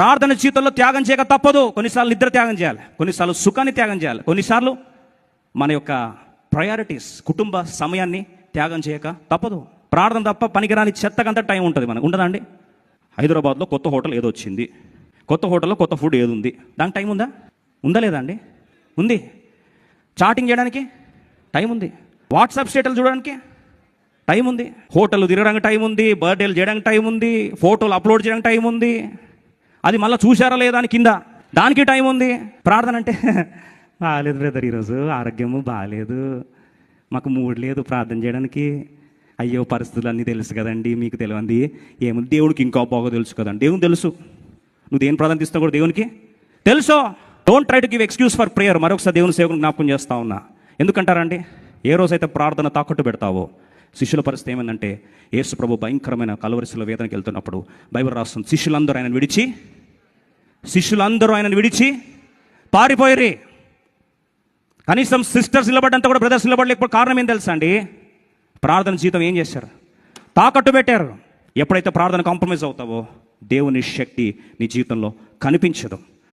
ప్రార్థన జీవితంలో త్యాగం చేయక తప్పదు. కొన్నిసార్లు నిద్ర త్యాగం చేయాలి, కొన్నిసార్లు సుఖాన్ని త్యాగం చేయాలి, కొన్నిసార్లు మన యొక్క ప్రయారిటీస్, కుటుంబ సమయాన్ని త్యాగం చేయక తప్పదు. ప్రార్థన తప్ప పనికిరాని చెత్తకంతా టైం ఉంటుంది మనకు, ఉండదా అండి? హైదరాబాద్లో కొత్త హోటల్ ఏదో వచ్చింది, కొత్త హోటల్లో కొత్త ఫుడ్ ఏది ఉంది, దానికి టైం ఉందా? ఉందా లేదా అండి? ఉంది. చాటింగ్ చేయడానికి టైం ఉంది, వాట్సాప్ స్టేటస్ చూడడానికి టైం ఉంది, హోటల్ తిరగడానికి టైం ఉంది, బర్త్డేలు చేయడానికి టైం ఉంది, ఫోటోలు అప్లోడ్ చేయడానికి టైం ఉంది, అది మళ్ళీ చూశారా లేదా అని కింద దానికి టైం ఉంది. ప్రార్థన అంటే బాగాలేదు బ్రదర్, ఈరోజు ఆరోగ్యము బాగాలేదు, మాకు మూడు లేదు ప్రార్థన చేయడానికి. అయ్యో పరిస్థితులు అన్నీ తెలుసు కదండి, మీకు తెలియంది ఏముంది, దేవుడికి ఇంకా బాగా తెలుసు కదండి. దేవునికి తెలుసు, నువ్వు దేని ప్రార్థన ఇస్తావు కూడా దేవునికి తెలుసు. Don't try to give excuse for prayer. మరొకసారి దేవుని సేవకుని జ్ఞాపకం చేస్తా ఉన్నా. ఎందుకంటారండి, ఏ రోజైతే ప్రార్థన తాకట్టు పెడతావో, శిష్యుల పరిస్థితి ఏమైందంటే, యేసు ప్రభు భయంకరమైన కలవరిశిల వేదనకి వెళ్తున్నప్పుడు బైబిల్ రాస్తుంది, శిష్యులందరూ ఆయనను విడిచి పారిపోయిరి. కనీసం సిస్టర్స్ నిలబడ్డంతా కూడా బ్రదర్స్ నిలబడలేకపోతే కారణం ఏం తెలుసా అండి? ప్రార్థన జీవితం ఏం చేశారు? తాకట్టు పెట్టారు. ఎప్పుడైతే ప్రార్థన కాంప్రమైజ్ అవుతావో, దేవుని శక్తి నీ జీవితంలో కనిపించదు.